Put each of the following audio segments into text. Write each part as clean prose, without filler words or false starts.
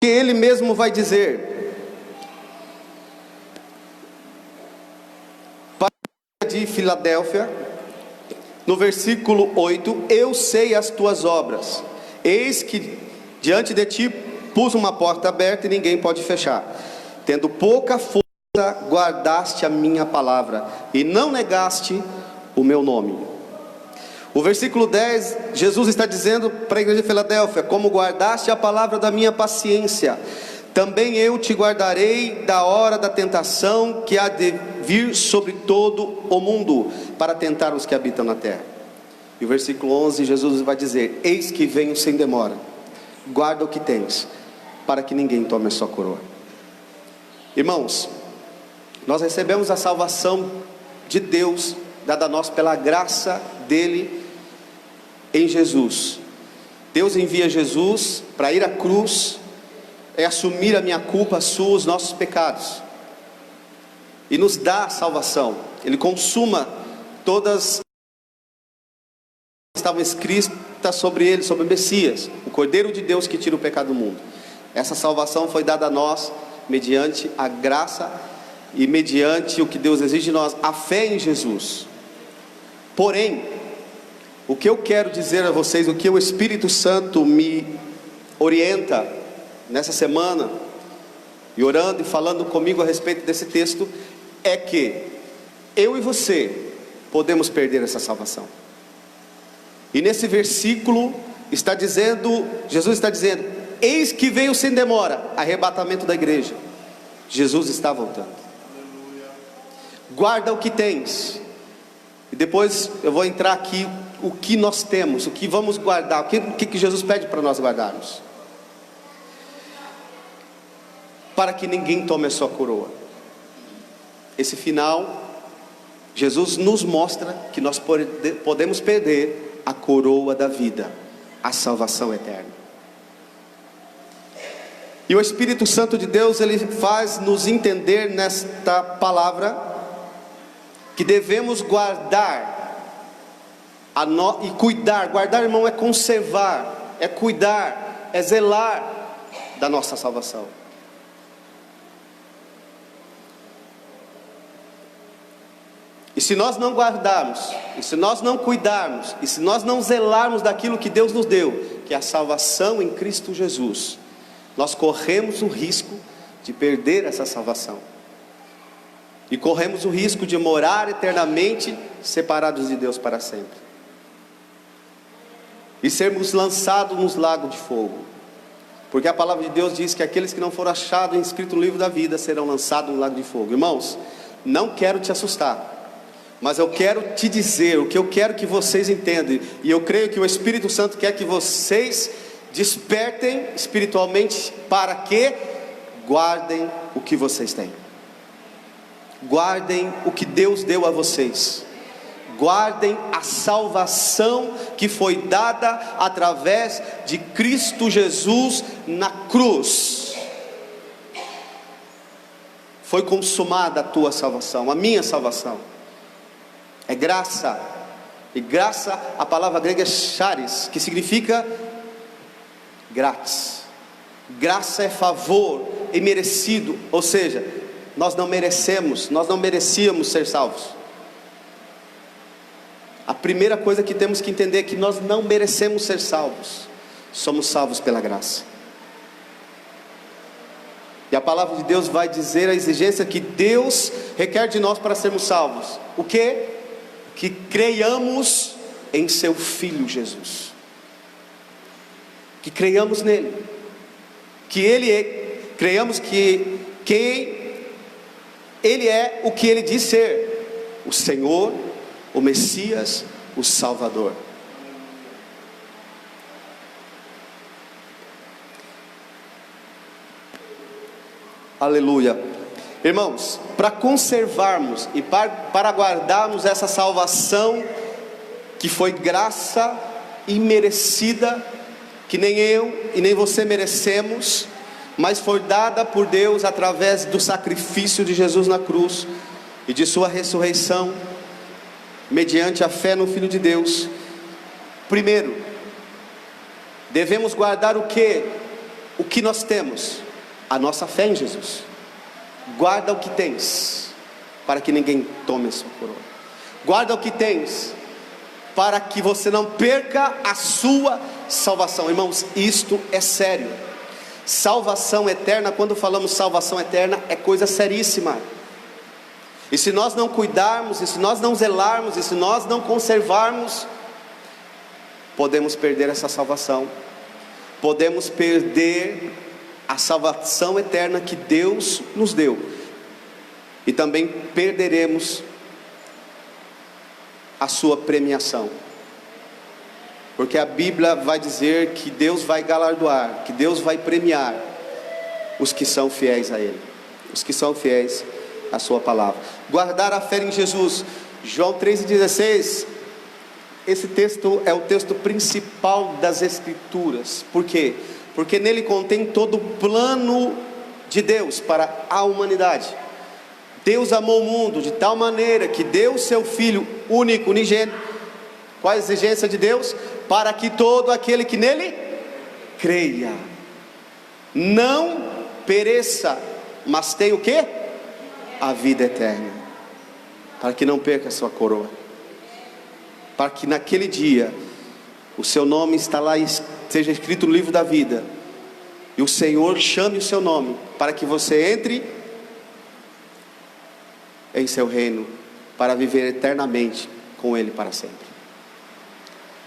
que ele mesmo vai dizer para a igreja de Filadélfia, no versículo 8: eu sei as tuas obras, eis que diante de ti pus uma porta aberta e ninguém pode fechar. Tendo pouca força, guardaste a minha palavra e não negaste o meu nome. O versículo 10, Jesus está dizendo para a igreja de Filadélfia: como guardaste a palavra da minha paciência, também eu te guardarei da hora da tentação que há de vir sobre todo o mundo, para tentar os que habitam na terra. E o versículo 11, Jesus vai dizer: eis que venho sem demora, guarda o que tens, para que ninguém tome a sua coroa. Irmãos, nós recebemos a salvação de Deus, dada a nós pela graça dele em Jesus. Deus envia Jesus para ir à cruz, assumir a minha culpa, a sua, os nossos pecados, e nos dá a salvação. Ele consuma todas que estavam escritas sobre ele, sobre o Messias, o Cordeiro de Deus que tira o pecado do mundo. Essa salvação foi dada a nós mediante a graça e mediante o que Deus exige de nós, a fé em Jesus. Porém, o que eu quero dizer a vocês, o que o Espírito Santo me orienta nessa semana, e orando e falando comigo a respeito desse texto, é que eu e você podemos perder essa salvação. E nesse versículo está dizendo, Jesus está dizendo: eis que veio sem demora, arrebatamento da igreja. Jesus está voltando. Guarda o que tens. E depois eu vou entrar aqui o que nós temos, o que vamos guardar, o que Jesus pede para nós guardarmos, para que ninguém tome a sua coroa. Esse final, Jesus nos mostra que nós podemos perder a coroa da vida, a salvação eterna. E o Espírito Santo de Deus, ele faz nos entender nesta palavra que devemos guardar e cuidar. Guardar, irmão, é conservar, é cuidar, é zelar da nossa salvação. E se nós não guardarmos, e se nós não cuidarmos, e se nós não zelarmos daquilo que Deus nos deu, que é a salvação em Cristo Jesus, nós corremos o risco de perder essa salvação, e corremos o risco de morar eternamente separados de Deus para sempre, e sermos lançados nos lagos de fogo. Porque a palavra de Deus diz que aqueles que não foram achados inscritos no livro da vida serão lançados no lago de fogo. Irmãos, não quero te assustar, mas eu quero te dizer o que eu quero que vocês entendam, e eu creio que o Espírito Santo quer que vocês despertem espiritualmente, para que guardem o que vocês têm. Guardem o que Deus deu a vocês. Guardem a salvação que foi dada através de Cristo Jesus na cruz. Foi consumada a tua salvação, a minha salvação. É graça. E graça, a palavra grega é charis, que significa grátis. Graça é favor imerecido, ou seja, nós não merecíamos ser salvos. A primeira coisa que temos que entender é que nós não merecemos ser salvos, somos salvos pela graça. E a palavra de Deus vai dizer a exigência que Deus requer de nós para sermos salvos. O quê? Que creiamos em seu Filho Jesus, que creiamos nele, que ele é, creiamos que ele é o que ele diz ser: o Senhor, o Messias, o Salvador. Aleluia. Irmãos, para conservarmos e para guardarmos essa salvação, que foi graça imerecida, que nem eu e nem você merecemos, mas foi dada por Deus através do sacrifício de Jesus na cruz e de sua ressurreição, mediante a fé no Filho de Deus. Primeiro, devemos guardar o quê? o que nós temos? A nossa fé em Jesus. Guarda o que tens, para que ninguém tome a sua coroa. Guarda o que tens, para que você não perca a sua salvação. Irmãos, isto é sério. Salvação eterna, quando falamos salvação eterna, é coisa seríssima. E se nós não cuidarmos, e se nós não zelarmos, e se nós não conservarmos, podemos perder essa salvação. Podemos perder a salvação eterna que Deus nos deu. E também perderemos a sua premiação. Porque a Bíblia vai dizer que Deus vai galardoar, que Deus vai premiar os que são fiéis a Ele, os que são fiéis à sua palavra. Guardar a fé em Jesus. João 3,16. Esse texto é o texto principal das Escrituras. Por quê? Porque nele contém todo o plano de Deus para a humanidade. Deus amou o mundo de tal maneira que deu o seu Filho único, unigênito. Qual a exigência de Deus? Para que todo aquele que nele creia não pereça, mas tenha o quê? A vida eterna. Para que não perca a sua coroa. Para que naquele dia o seu nome está lá, seja escrito no livro da vida, e o Senhor chame o seu nome, para que você entre em seu reino, para viver eternamente com Ele para sempre.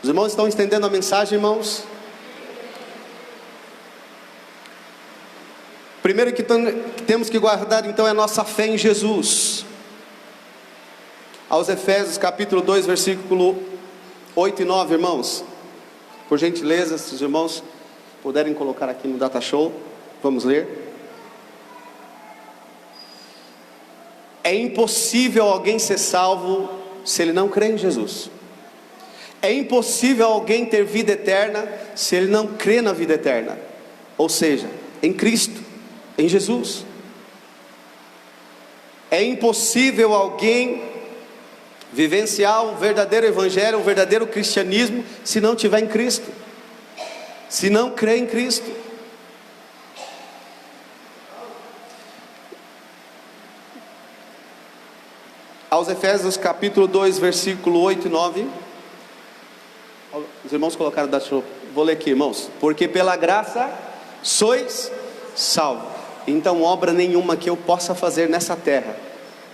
Os irmãos estão entendendo a mensagem, irmãos? Primeiro que temos que guardar então é a nossa fé em Jesus. Aos Efésios capítulo 2, versículo 8 e 9, irmãos. Por gentileza, se os irmãos puderem colocar aqui no Data Show, vamos ler. É impossível alguém ser salvo se ele não crê em Jesus. É impossível alguém ter vida eterna se ele não crê na vida eterna. Ou seja, em Cristo, em Jesus. É impossível alguém vivenciar um verdadeiro evangelho, um verdadeiro cristianismo, se não tiver em Cristo, se não crer em Cristo. Aos Efésios capítulo 2, versículo 8 e 9. Os irmãos colocaram, vou ler aqui, irmãos. Porque pela graça sois salvos. Então obra nenhuma que eu possa fazer nessa terra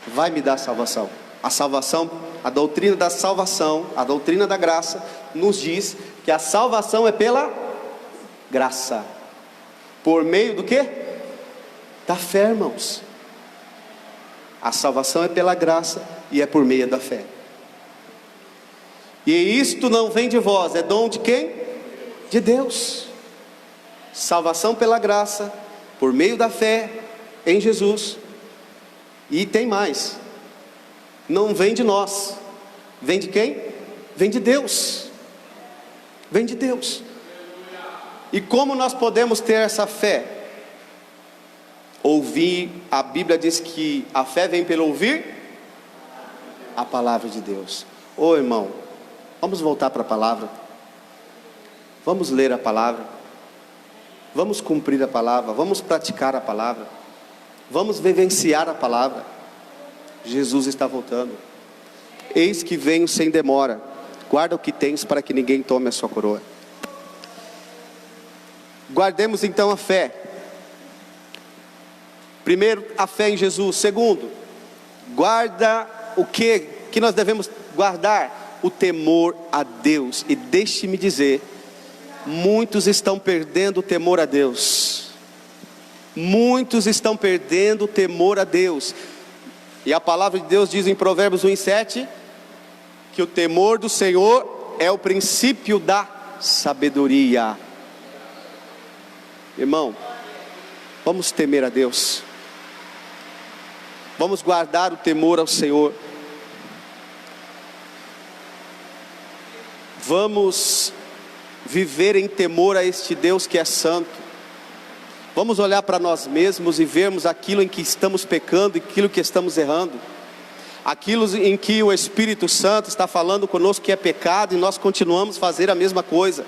vai me dar salvação. A salvação, a doutrina da salvação, a doutrina da graça nos diz que a salvação é pela graça. Por meio do quê? Da fé, irmãos. A salvação é pela graça e é por meio da fé. E isto não vem de vós, é dom de quem? De Deus. Salvação pela graça, por meio da fé em Jesus. E tem mais. Não vem de nós. Vem de quem? Vem de Deus. Vem de Deus. E como nós podemos ter essa fé? Ouvir, a Bíblia diz que a fé vem pelo ouvir a palavra de Deus. Ô irmão, vamos voltar para a palavra. Vamos ler a palavra. Vamos cumprir a palavra. Vamos praticar a palavra. Vamos vivenciar a palavra. Jesus está voltando. Eis que venho sem demora. Guarda o que tens para que ninguém tome a sua coroa. Guardemos então a fé. Primeiro, a fé em Jesus. Segundo, guarda o que nós devemos guardar? O temor a Deus. E deixe-me dizer, muitos estão perdendo o temor a Deus. Muitos estão perdendo o temor a Deus. E a palavra de Deus diz em Provérbios 1:7 que o temor do Senhor é o princípio da sabedoria. Irmão, vamos temer a Deus. Vamos guardar o temor ao Senhor. Vamos viver em temor a este Deus que é santo. Vamos olhar para nós mesmos e vermos aquilo em que estamos pecando e aquilo que estamos errando. Aquilo em que o Espírito Santo está falando conosco que é pecado e nós continuamos a fazer a mesma coisa.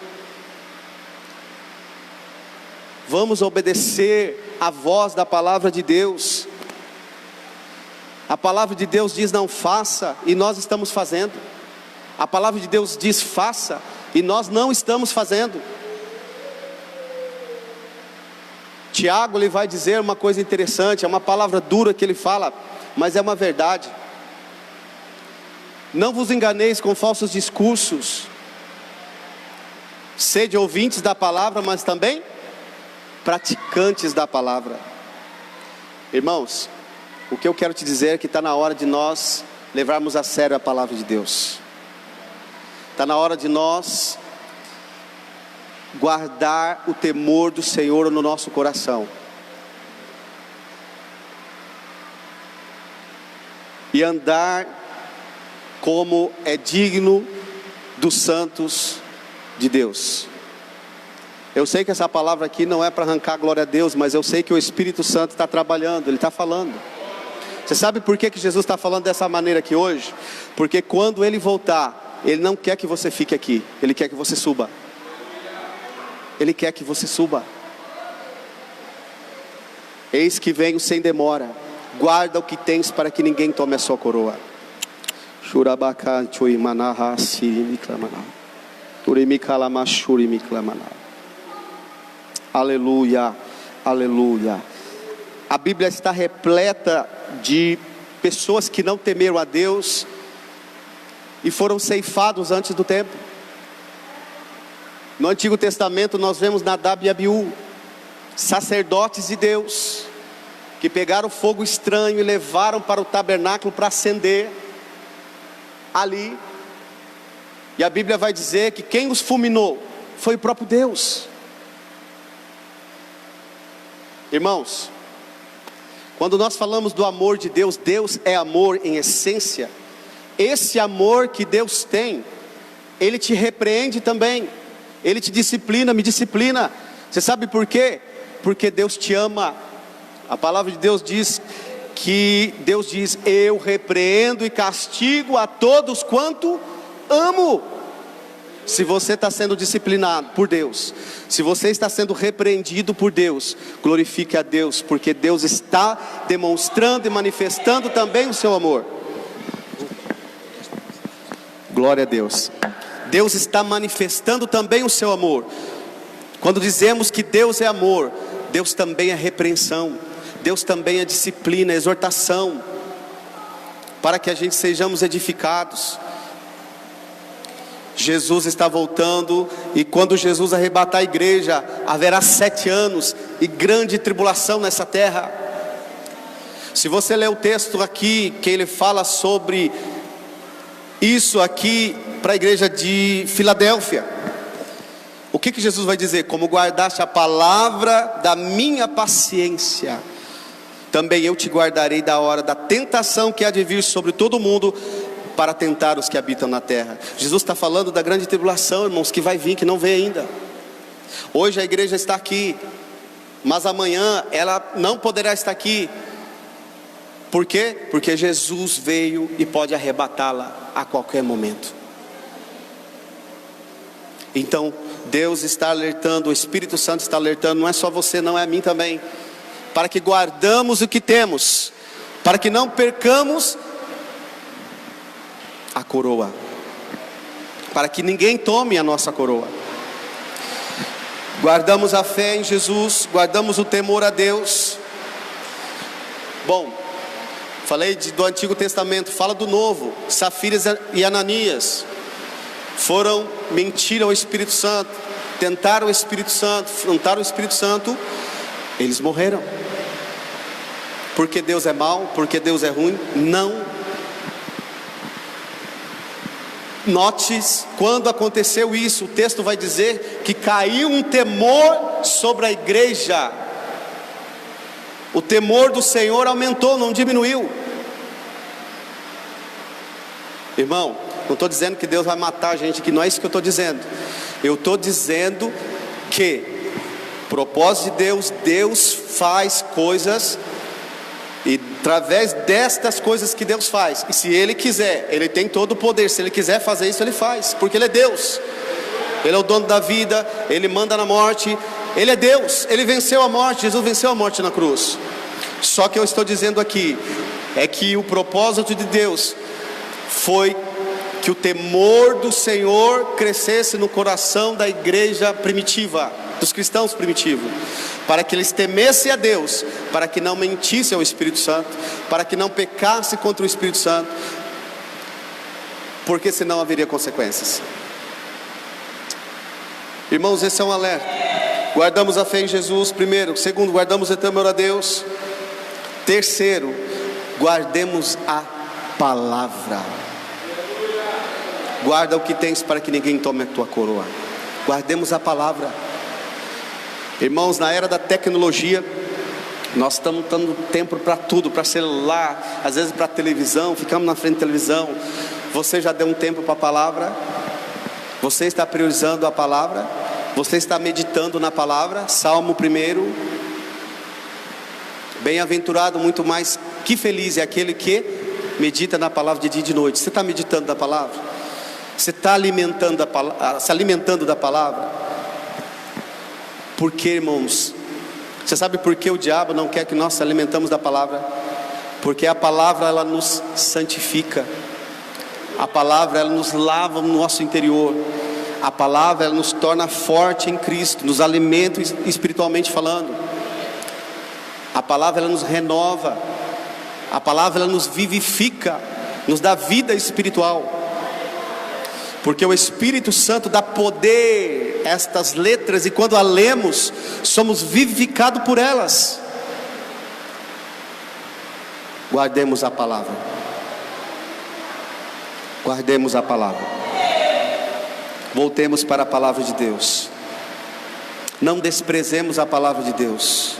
vamos obedecer a voz da palavra de Deus. A palavra de Deus diz não faça, e nós estamos fazendo. A palavra de Deus diz faça, e nós não estamos fazendo. Tiago, ele vai dizer uma coisa interessante, é uma palavra dura que ele fala, mas é uma verdade. Não vos enganeis com falsos discursos, sede ouvintes da palavra, mas também praticantes da palavra. Irmãos, o que eu quero te dizer é que está na hora de nós levarmos a sério a palavra de Deus. Está na hora de nós guardar o temor do Senhor no nosso coração. E andar como é digno dos santos de Deus. Eu sei que essa palavra aqui não é para arrancar glória a Deus, mas eu sei que o Espírito Santo está trabalhando, Ele está falando. Você sabe por que Jesus está falando dessa maneira aqui hoje? Porque quando Ele voltar, Ele não quer que você fique aqui, Ele quer que você suba. Ele quer que você suba. Eis que venho sem demora, guarda o que tens para que ninguém tome a sua coroa. Aleluia, aleluia. A Bíblia está repleta de pessoas que não temeram a Deus e foram ceifados antes do tempo. No Antigo Testamento nós vemos Nadab e Abiú, sacerdotes de Deus, que pegaram fogo estranho e levaram para o tabernáculo para acender ali. E a Bíblia vai dizer que quem os fulminou foi o próprio Deus. Irmãos, quando nós falamos do amor de Deus, Deus é amor em essência. Esse amor que Deus tem, Ele te repreende também, Ele te disciplina, me disciplina. Você sabe por quê? Porque Deus te ama. A palavra de Deus diz que Deus diz: eu repreendo e castigo a todos quanto amo. Se você está sendo disciplinado por Deus, se você está sendo repreendido por Deus, glorifique a Deus, porque Deus está demonstrando e manifestando também o seu amor. Glória a Deus. Deus está manifestando também o seu amor. Quando dizemos que Deus é amor, Deus também é repreensão, Deus também é disciplina, exortação, para que a gente sejamos edificados. Jesus está voltando, e quando Jesus arrebatar a igreja, haverá 7 anos e grande tribulação nessa terra. Se você ler o texto aqui, que ele fala sobre isso aqui para a igreja de Filadélfia, o que Jesus vai dizer? Como guardaste a palavra da minha paciência, também eu te guardarei da hora da tentação que há de vir sobre todo mundo, para tentar os que habitam na terra. Jesus está falando da grande tribulação, irmãos, que vai vir, que não veio ainda. Hoje a igreja está aqui, mas amanhã ela não poderá estar aqui. Por quê? Porque Jesus veio e pode arrebatá-la a qualquer momento. Então Deus está alertando, o Espírito Santo está alertando, não é só você, não é a mim também, para que guardamos o que temos, para que não percamos a coroa, para que ninguém tome a nossa coroa. Guardamos a fé em Jesus, guardamos o temor a Deus. Bom, falei do Antigo Testamento, fala do Novo. Safira e Ananias foram mentir ao Espírito Santo, tentaram o Espírito Santo, afrontaram o Espírito Santo, eles morreram. Porque Deus é mau, porque Deus é ruim? Não. Note, quando aconteceu isso, o texto vai dizer que caiu um temor sobre a igreja. O temor do Senhor aumentou, não diminuiu. Irmão, não estou dizendo que Deus vai matar a gente, que não é isso que eu estou dizendo. Eu estou dizendo que, propósito de Deus, Deus faz coisas, e através destas coisas que Deus faz, e se Ele quiser, Ele tem todo o poder, se Ele quiser fazer isso, Ele faz, porque Ele é Deus, Ele é o dono da vida, Ele manda na morte, Ele é Deus, Ele venceu a morte, Jesus venceu a morte na cruz. Só que eu estou dizendo aqui, é que o propósito de Deus foi que o temor do Senhor crescesse no coração da igreja primitiva, dos cristãos primitivos, para que eles temessem a Deus, para que não mentissem ao Espírito Santo, para que não pecassem contra o Espírito Santo, porque senão haveria consequências. Irmãos, esse é um alerta. Guardamos a fé em Jesus, primeiro. Segundo, guardamos o temor a Deus. Terceiro, guardemos a palavra. Guarda o que tens para que ninguém tome a tua coroa. Guardemos a palavra. Irmãos, na era da tecnologia, nós estamos dando tempo para tudo, para celular, às vezes para televisão, ficamos na frente da televisão. Você já deu um tempo para a palavra? Você está priorizando a palavra? Você está meditando na palavra? Salmo 1. Bem-aventurado, muito mais que feliz é aquele que medita na palavra de dia e de noite. Você está meditando na palavra? Você está se alimentando da palavra? Por que, irmãos? Você sabe por que o diabo não quer que nós se alimentamos da palavra? Porque a palavra, ela nos santifica. A palavra, ela nos lava no nosso interior. A palavra, ela nos torna forte em Cristo, nos alimenta espiritualmente falando. A palavra, ela nos renova. A palavra, ela nos vivifica, nos dá vida espiritual. Porque o Espírito Santo dá poder a estas letras, e quando a lemos, somos vivificados por elas. Guardemos a palavra. Guardemos a palavra. Voltemos para a palavra de Deus. Não desprezemos a palavra de Deus.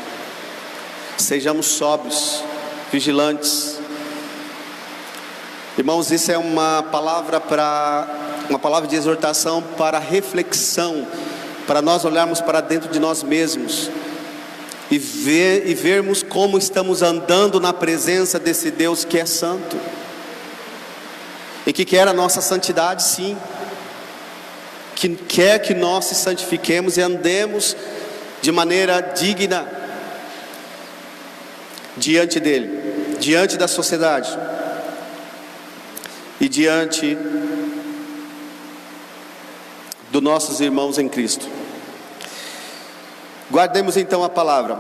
Sejamos sóbrios, vigilantes. Irmãos, isso é uma palavra de exortação para reflexão, para nós olharmos para dentro de nós mesmos e vermos como estamos andando na presença desse Deus que é santo e que quer a nossa santidade, sim, que quer que nós se santifiquemos e andemos de maneira digna diante dele, diante da sociedade e diante dos nossos irmãos em Cristo. Guardemos então a palavra.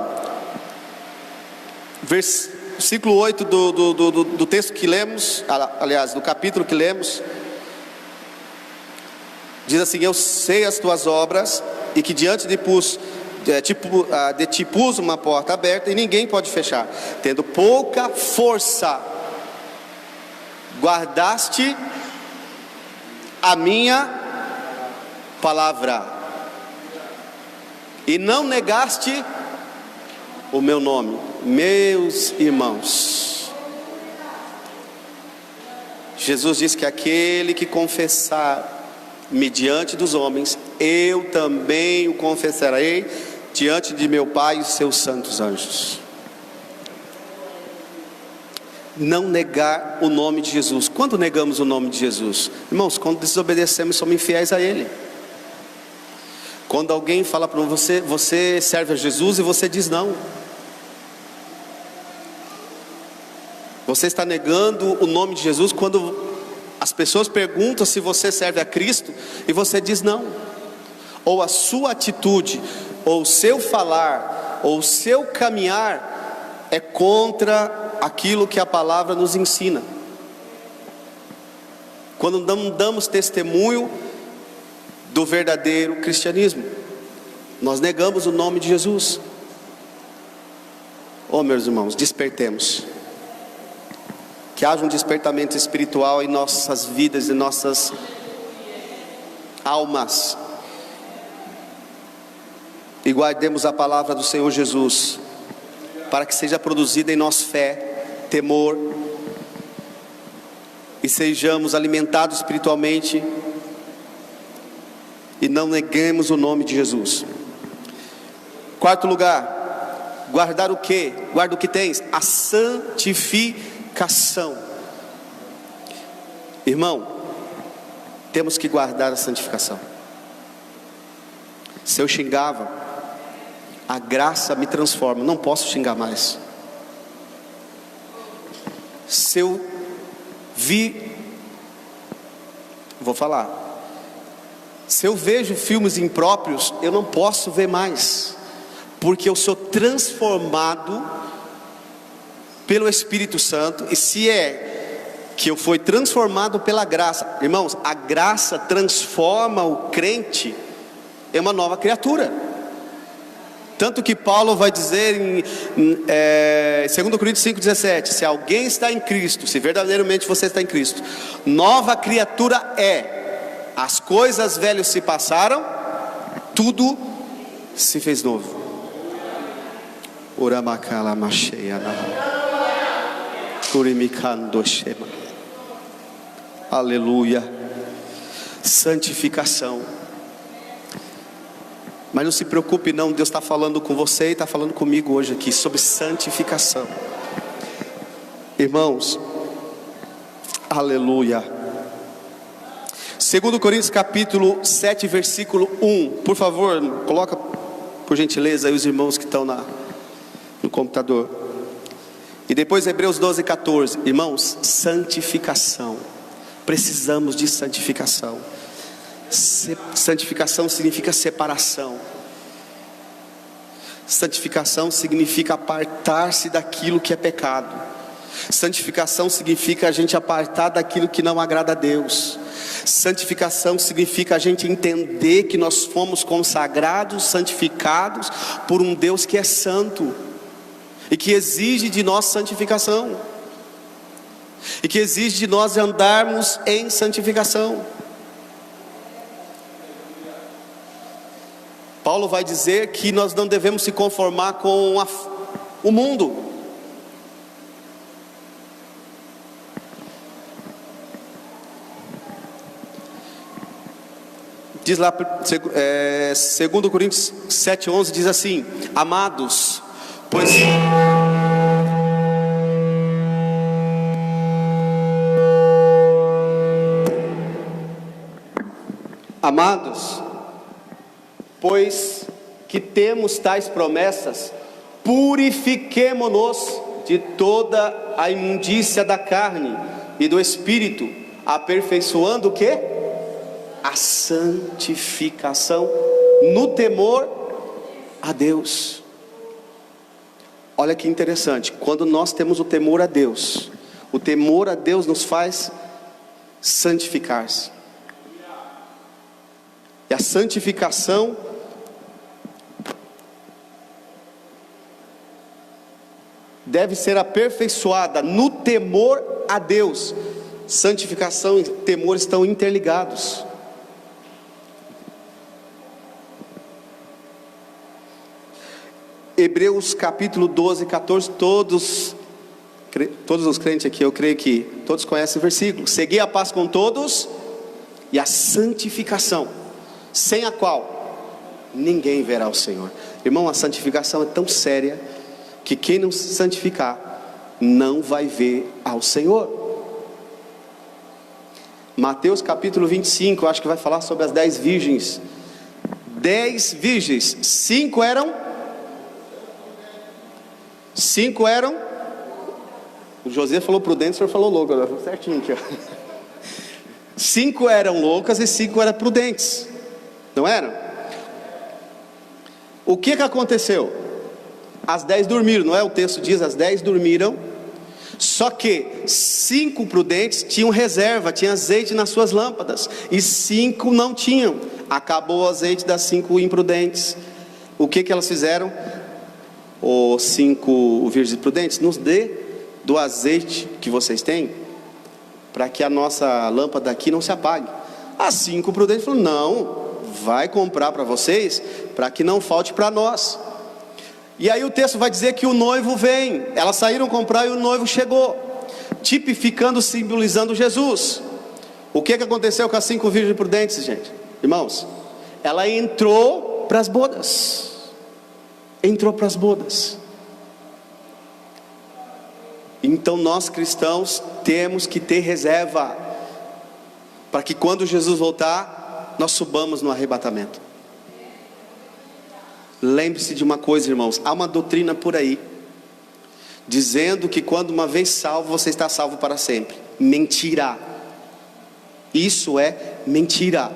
Versículo 8 do texto que lemos, aliás, do capítulo que lemos, diz assim: eu sei as tuas obras, e que diante de ti pus uma porta aberta, e ninguém pode fechar. Tendo pouca força, guardaste a minha palavra, e não negaste o meu nome. Meus irmãos, Jesus disse que aquele que confessar-me diante dos homens, eu também o confessarei diante de meu Pai e os seus santos anjos. Não negar o nome de Jesus. Quando negamos o nome de Jesus? Irmãos, quando desobedecemos, somos infiéis a Ele. Quando alguém fala para você, você serve a Jesus, e você diz não. Você está negando o nome de Jesus quando as pessoas perguntam se você serve a Cristo e você diz não. Ou a sua atitude, ou o seu falar, ou o seu caminhar é contra aquilo que a palavra nos ensina. Quando não damos testemunho do verdadeiro cristianismo, nós negamos o nome de Jesus. Oh, meus irmãos, despertemos. Que haja um despertamento espiritual em nossas vidas e nossas almas. E guardemos a palavra do Senhor Jesus, para que seja produzida em nós fé, temor, e sejamos alimentados espiritualmente, e não neguemos o nome de Jesus. Quarto lugar, guardar o que? Guarda o que tens? A santificação. Irmão, temos que guardar a santificação. Se eu xingava, A graça me transforma. Não posso xingar mais. Se eu se eu vejo filmes impróprios, eu não posso ver mais, porque eu sou transformado pelo Espírito Santo. E se é que eu fui transformado pela graça, irmãos, a graça transforma o crente em uma nova criatura. Tanto que Paulo vai dizer em 2 Coríntios 5,17: se alguém está em Cristo, se verdadeiramente você está em Cristo, nova criatura é. As coisas velhas se passaram, tudo se fez novo. Aleluia. Santificação. Mas não se preocupe não, Deus está falando com você e está falando comigo hoje aqui sobre santificação. Irmãos, aleluia. 2 Coríntios capítulo 7, versículo 1. Por favor, coloca por gentileza aí os irmãos que estão no computador. E depois Hebreus 12, 14. Irmãos, santificação. Precisamos de santificação. Santificação significa separação. Santificação significa apartar-se daquilo que é pecado. Santificação significa a gente apartar daquilo que não agrada a Deus. Santificação significa a gente entender que nós fomos consagrados, santificados por um Deus que é santo e que exige de nós santificação, e que exige de nós andarmos em santificação. Paulo vai dizer que nós não devemos se conformar com o mundo. Diz lá, 2 Coríntios 7,11 diz assim: amados, pois que temos tais promessas, purifiquemo-nos de toda a imundícia da carne e do espírito, aperfeiçoando o quê? A santificação no temor a Deus. Olha que interessante, quando nós temos o temor a Deus nos faz santificar-se. E a santificação deve ser aperfeiçoada no temor a Deus. Santificação e temor estão interligados. Hebreus capítulo 12, 14, todos os crentes aqui, eu creio que todos conhecem o versículo: segui a paz com todos e a santificação, sem a qual ninguém verá o Senhor. Irmão, a santificação é tão séria que quem não se santificar não vai ver ao Senhor. Mateus capítulo 25, acho que vai falar sobre as 10 virgens. 10 virgens, 5 eram, o José falou prudente, o senhor falou louco, certinho aqui, ó. 5 eram loucas e 5 eram prudentes, não eram? O que aconteceu? As 10 dormiram, não é? O texto diz, as 10 dormiram. Só que 5 prudentes tinham reserva, tinham azeite nas suas lâmpadas, e 5 não tinham. Acabou o azeite das 5 imprudentes. O que elas fizeram? Os 5 virgens prudentes: nos dê do azeite que vocês têm, para que a nossa lâmpada aqui não se apague. As 5 prudentes falaram: não, vai comprar para vocês, para que não falte para nós. E aí o texto vai dizer que o noivo vem. Elas saíram comprar e o noivo chegou, tipificando, simbolizando Jesus. O que aconteceu com as 5 virgens prudentes, gente? Irmãos, ela entrou para as bodas. Então nós cristãos temos que ter reserva, para que quando Jesus voltar, nós subamos no arrebatamento. Lembre-se de uma coisa, irmãos, há uma doutrina por aí, dizendo que quando uma vez salvo, você está salvo para sempre. Mentira. Isso é mentira.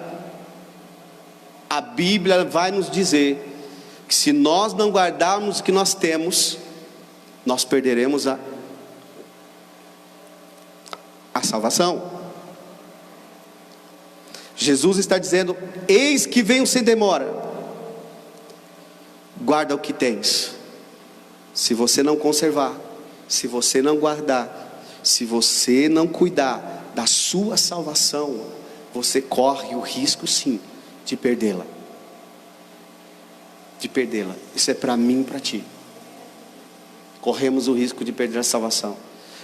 A Bíblia vai nos dizer que se nós não guardarmos o que nós temos, nós perderemos a salvação. Jesus está dizendo: eis que venho sem demora. Guarda o que tens. Se você não conservar, se você não guardar, se você não cuidar da sua salvação, você corre o risco sim de perdê-la. De perdê-la. Isso é para mim e para ti. Corremos o risco de perder a salvação.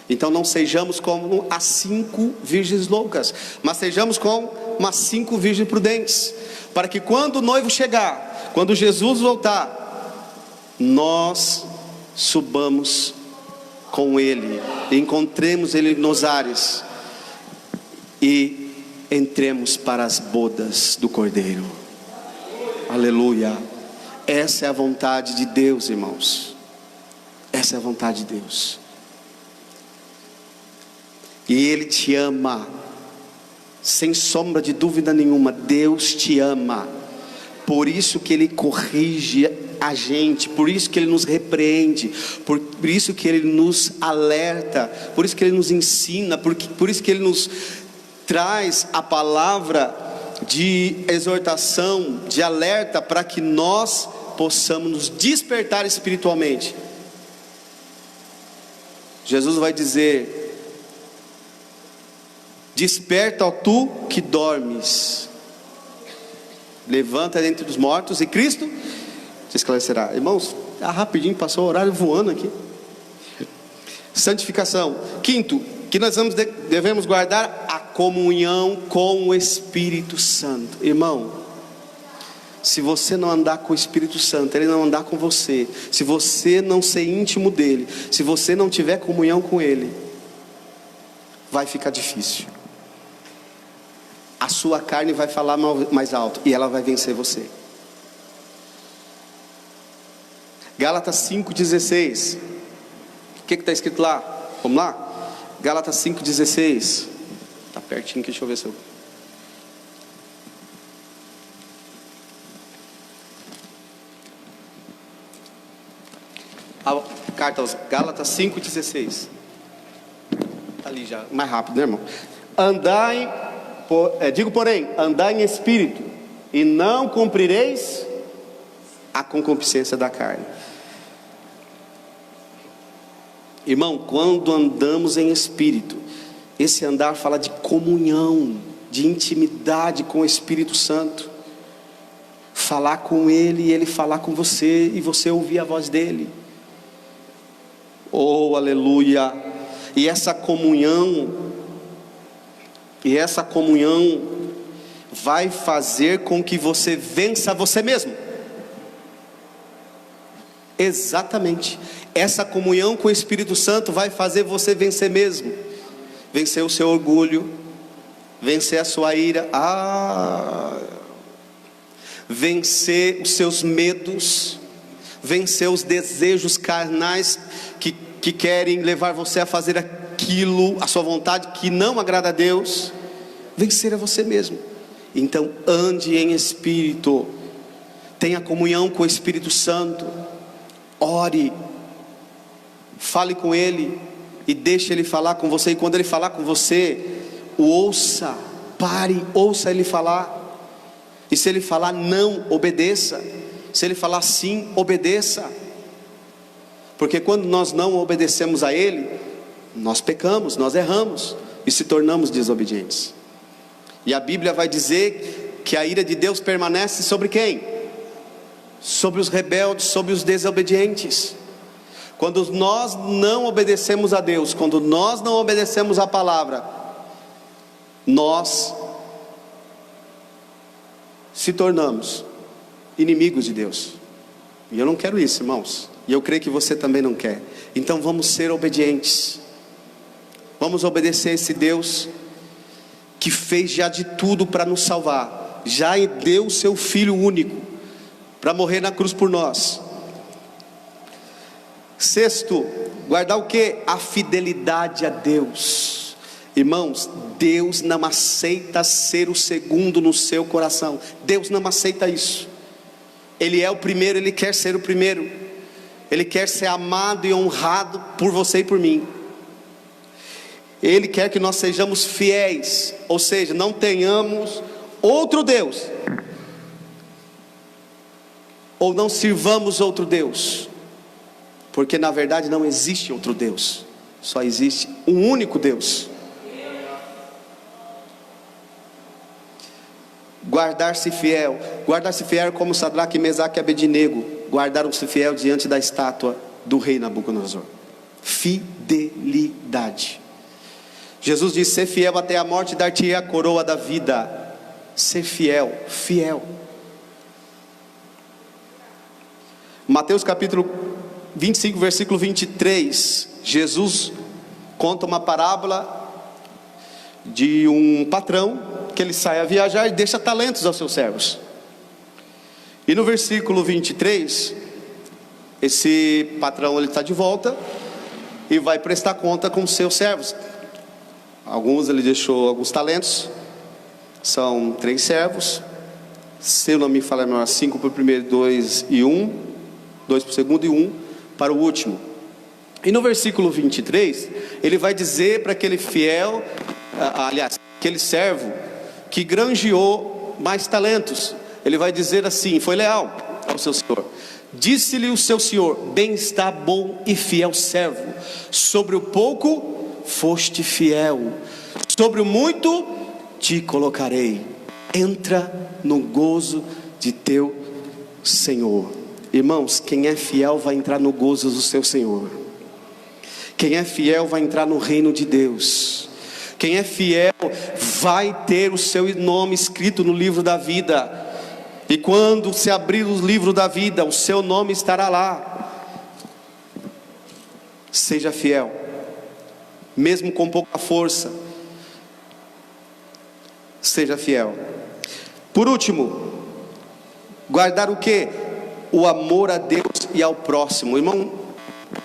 Então não sejamos como as 5 virgens loucas, mas sejamos como umas 5 virgens prudentes, para que quando o noivo chegar, quando Jesus voltar, nós subamos com Ele, encontremos Ele nos ares e entremos para as bodas do Cordeiro. Aleluia. Essa é a vontade de Deus, irmãos. Essa é a vontade de Deus. E Ele te ama, sem sombra de dúvida nenhuma. Deus te ama. Por isso que Ele corrige a gente, por isso que Ele nos repreende, por isso que Ele nos alerta, por isso que Ele nos ensina, por isso que Ele nos traz a palavra de exortação, de alerta, para que nós possamos nos despertar espiritualmente. Jesus vai dizer: desperta, ó tu que dormes, levanta dentre os mortos e Cristo te esclarecerá. Irmãos, rapidinho, passou o horário voando aqui. Santificação. Quinto, que nós devemos guardar a comunhão com o Espírito Santo. Irmão, se você não andar com o Espírito Santo, Ele não andar com você, se você não ser íntimo dEle, se você não tiver comunhão com Ele, vai ficar difícil. A sua carne vai falar mais alto e ela vai vencer você. Gálatas 5,16. O que está escrito lá? Vamos lá? Gálatas 5,16. Está pertinho aqui, deixa eu ver se eu... A carta aos Gálatas 5,16. Está ali já, mais rápido, né, irmão? Digo porém, andai em espírito, e não cumprireis a concupiscência da carne. Irmão, quando andamos em espírito, esse andar fala de comunhão, de intimidade com o Espírito Santo. Falar com Ele e Ele falar com você, e você ouvir a voz dEle. Oh, aleluia! E essa comunhão vai fazer com que você vença você mesmo. Exatamente. Essa comunhão com o Espírito Santo vai fazer você vencer mesmo. Vencer o seu orgulho, vencer a sua ira, vencer os seus medos, vencer os desejos carnais que querem levar você a fazer aquilo, a sua vontade, que não agrada a Deus. Vencer a você mesmo. Então ande em espírito, tenha comunhão com o Espírito Santo, ore, fale com Ele e deixe Ele falar com você. E quando Ele falar com você, o ouça, pare, ouça Ele falar. E se Ele falar não, obedeça. Se Ele falar sim, obedeça. Porque quando nós não obedecemos a Ele, nós pecamos, nós erramos e se tornamos desobedientes. E a Bíblia vai dizer que a ira de Deus permanece sobre quem? Sobre os rebeldes, sobre os desobedientes. Quando nós não obedecemos a Deus, quando nós não obedecemos a palavra, nós se tornamos inimigos de Deus. E eu não quero isso, irmãos. E eu creio que você também não quer. Então vamos ser obedientes. Vamos obedecer a esse Deus que fez já de tudo para nos salvar. Já deu o seu Filho único para morrer na cruz por nós. Sexto, guardar o que? A fidelidade a Deus. Irmãos, Deus não aceita ser o segundo no seu coração. Deus não aceita isso. Ele é o primeiro, Ele quer ser o primeiro. Ele quer ser amado e honrado por você e por mim. Ele quer que nós sejamos fiéis, ou seja, não tenhamos outro Deus, ou não sirvamos outro Deus, porque na verdade não existe outro Deus, só existe um único Deus. Guardar-se fiel como Sadraque, Mesaque e Abednego guardaram-se fiel diante da estátua do rei Nabucodonosor. Fidelidade. Jesus disse: ser fiel até a morte, dar-te-ei a coroa da vida. Ser fiel, fiel. Mateus capítulo 25, versículo 23, Jesus conta uma parábola de um patrão que ele sai a viajar e deixa talentos aos seus servos. E no versículo 23, esse patrão ele está de volta e vai prestar conta com os seus servos. Alguns ele deixou alguns talentos, são 3 servos, se eu não me falha melhor, 5 para o primeiro, 2 e 1, 2 para o segundo e 1 para o último. E no versículo 23, ele vai dizer para aquele fiel, aquele servo que granjeou mais talentos, ele vai dizer assim: foi leal ao seu senhor. Disse-lhe o seu senhor: bem está, bom e fiel servo, sobre o pouco foste fiel, sobre o muito te colocarei, entra no gozo de teu Senhor. Irmãos, quem é fiel vai entrar no gozo do seu Senhor. Quem é fiel vai entrar no reino de Deus. Quem é fiel vai ter o seu nome escrito no livro da vida. E quando se abrir o livro da vida, o seu nome estará lá. Seja fiel, mesmo com pouca força. Seja fiel. Por último, guardar o que? O amor a Deus e ao próximo. Irmão,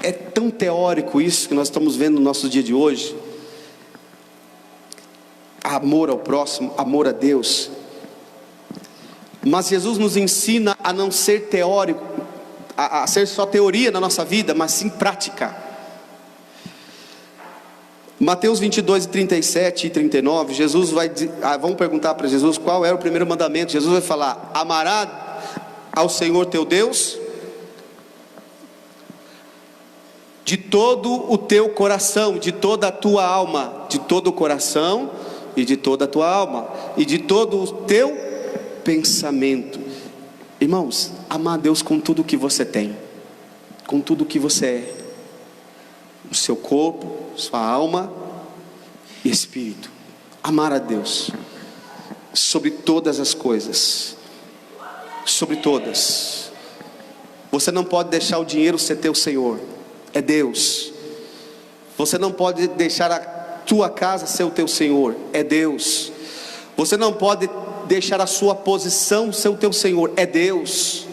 é tão teórico isso que nós estamos vendo no nosso dia de hoje. Amor ao próximo, amor a Deus. Mas Jesus nos ensina a não ser teórico, a ser só teoria na nossa vida, mas sim prática. Mateus 22, 37 e 39, Jesus vai vamos perguntar para Jesus qual era o primeiro mandamento. Jesus vai falar: amará ao Senhor teu Deus de todo o teu coração, de toda a tua alma, de todo o coração e de toda a tua alma e de todo o teu pensamento. Irmãos, amar a Deus com tudo que você tem, com tudo que você é, o seu corpo, sua alma e espírito. Amar a Deus sobre todas as coisas, sobre todas. Você não pode deixar o dinheiro ser teu Senhor, é Deus. Você não pode deixar a tua casa ser o teu Senhor, é Deus. Você não pode deixar a sua posição ser o teu Senhor, é Deus.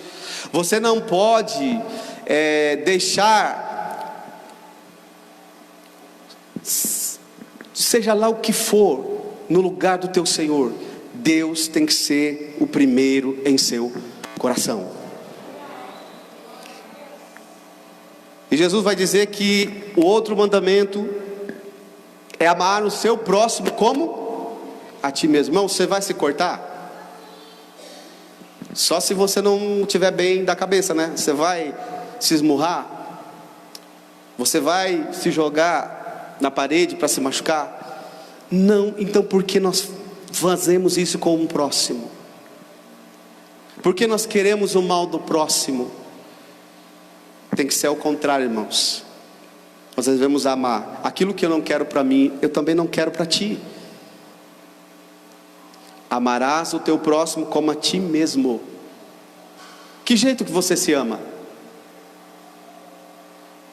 Você não pode deixar, seja lá o que for, no lugar do teu Senhor. Deus tem que ser o primeiro em seu coração. E Jesus vai dizer que o outro mandamento é amar o seu próximo como a ti mesmo. Irmão, você vai se cortar? Só se você não estiver bem da cabeça, né? Você vai se esmurrar? Você vai se jogar na parede para se machucar? Não. Então por que nós fazemos isso com um próximo? Por que nós queremos o mal do próximo? Tem que ser ao contrário, irmãos. Nós devemos amar aquilo que eu não quero para mim, eu também não quero para ti. Amarás o teu próximo como a ti mesmo. Que jeito que você se ama?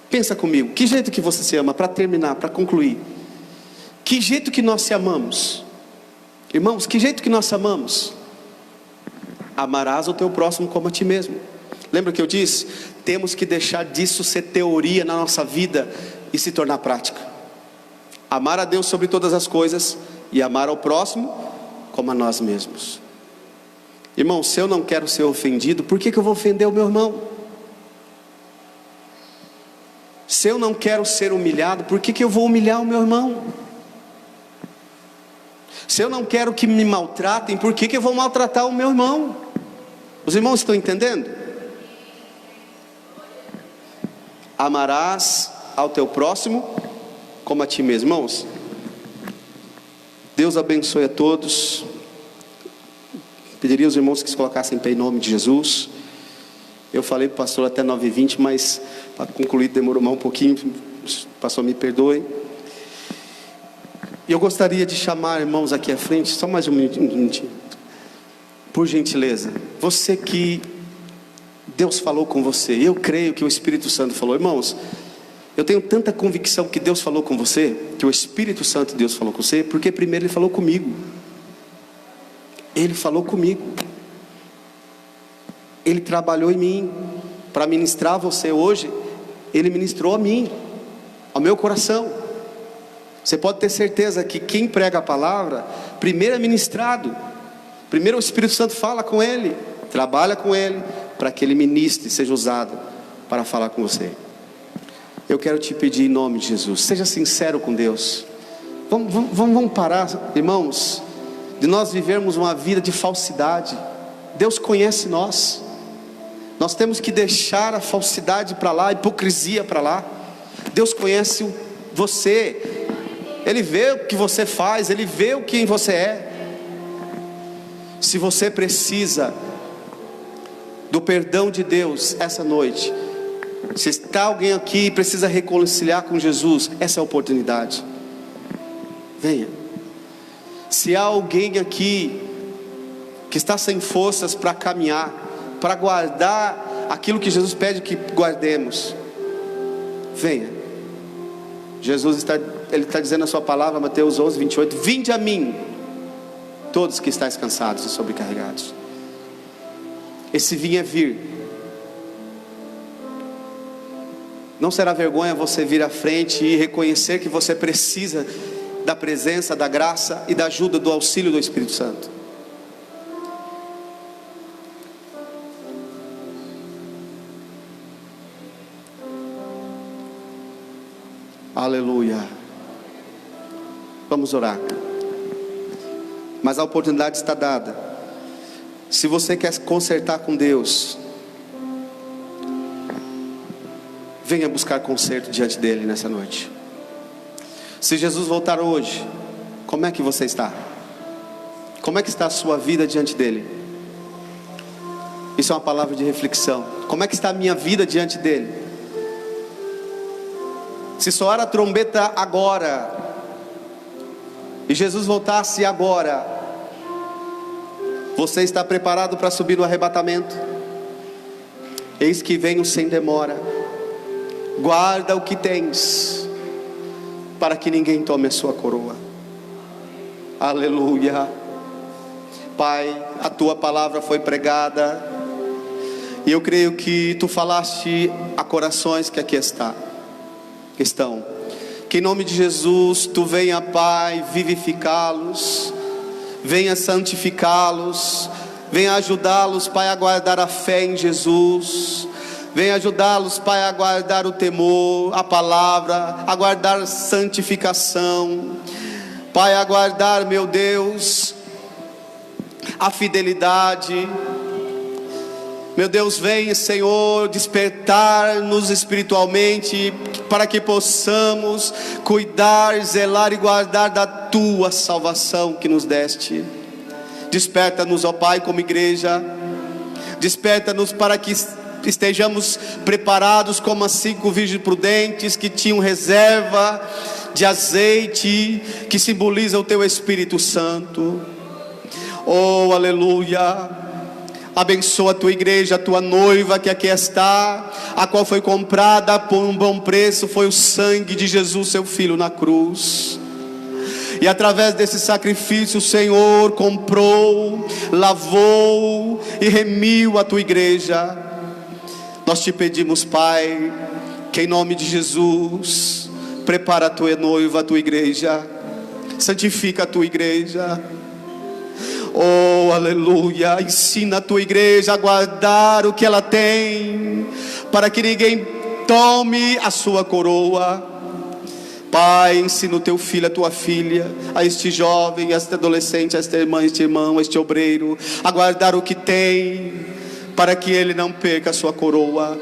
Pensa comigo, que jeito que você se ama? Para terminar, para concluir, que jeito que nós se amamos? Irmãos, que jeito que nós amamos? Amarás o teu próximo como a ti mesmo. Lembra que eu disse? Temos que deixar disso ser teoria na nossa vida e se tornar prática. Amar a Deus sobre todas as coisas e amar ao próximo como a nós mesmos. Irmão, se eu não quero ser ofendido, por que eu vou ofender o meu irmão? Se eu não quero ser humilhado, por que eu vou humilhar o meu irmão? Se eu não quero que me maltratem, por que eu vou maltratar o meu irmão? Os irmãos estão entendendo? Amarás ao teu próximo como a ti mesmo. Irmãos, Deus abençoe a todos. Pediria aos irmãos que se colocassem em pé em nome de Jesus. Eu falei para o pastor até 9h20, mas para concluir demorou mais um pouquinho. Pastor, me perdoe. E eu gostaria de chamar irmãos aqui à frente, só mais um minutinho. Por gentileza, você que Deus falou com você, eu creio que o Espírito Santo falou. Irmãos, eu tenho tanta convicção que Deus falou com você, que o Espírito Santo de Deus falou com você, porque primeiro Ele falou comigo. Ele falou comigo. Ele trabalhou em mim para ministrar a você hoje. Ele ministrou a mim, ao meu coração. Você pode ter certeza que quem prega a palavra, primeiro é ministrado. Primeiro o Espírito Santo fala com ele, trabalha com ele, para que ele ministre, seja usado para falar com você. Eu quero te pedir em nome de Jesus, seja sincero com Deus. Vamos parar, irmãos, de nós vivermos uma vida de falsidade. Deus conhece nós. Nós temos que deixar a falsidade para lá, a hipocrisia para lá. Deus conhece você. Ele vê o que você faz, Ele vê o que você é. Se você precisa do perdão de Deus essa noite, se está alguém aqui e precisa reconciliar com Jesus, essa é a oportunidade. Venha. Se há alguém aqui que está sem forças para caminhar, para guardar aquilo que Jesus pede que guardemos, venha. Jesus Ele está dizendo a sua palavra, Mateus 11:28, vinde a mim, todos que estáis cansados e sobrecarregados. Esse vir é vir. Não será vergonha você vir à frente e reconhecer que você precisa da presença, da graça e da ajuda, do auxílio do Espírito Santo. Aleluia. Vamos orar. Mas a oportunidade está dada. Se você quer consertar com Deus, venha buscar conserto diante dele nessa noite. Se Jesus voltar hoje, como é que você está? Como é que está a sua vida diante dele? Isso é uma palavra de reflexão. Como é que está a minha vida diante dele? Se soar a trombeta agora, e Jesus voltasse agora, você está preparado para subir no arrebatamento? Eis que venho sem demora. Guarda o que tens, para que ninguém tome a sua coroa. Aleluia. Pai, a tua palavra foi pregada, e eu creio que tu falaste a corações que aqui estão. Que em nome de Jesus tu venha, Pai, vivificá-los, venha santificá-los, venha ajudá-los, Pai, a guardar a fé em Jesus. Venha ajudá-los, Pai, a guardar o temor, a palavra, a guardar santificação, Pai, a guardar, meu Deus, a fidelidade. Meu Deus, vem, Senhor, despertar-nos espiritualmente, para que possamos cuidar, zelar e guardar da tua salvação que nos deste. Desperta-nos, ó Pai, como igreja. Desperta-nos para que estejamos preparados como as 5 virgens prudentes que tinham reserva de azeite, que simboliza o teu Espírito Santo. Oh, aleluia. Abençoa a tua igreja, a tua noiva que aqui está, a qual foi comprada por um bom preço, foi o sangue de Jesus, seu Filho, na cruz. E através desse sacrifício o Senhor comprou, lavou e remiu a tua igreja. Nós te pedimos, Pai, que em nome de Jesus, prepara a tua noiva, a tua igreja, santifica a tua igreja. Oh, aleluia. Ensina a tua igreja a guardar o que ela tem, para que ninguém tome a sua coroa. Pai, ensina o teu filho, a tua filha, a este jovem, a este adolescente, a esta irmã, a este irmão, a este obreiro, a guardar o que tem, para que ele não perca a sua coroa.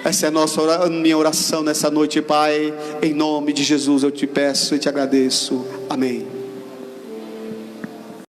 Essa é a minha oração nessa noite, Pai. Em nome de Jesus eu te peço e te agradeço. Amém.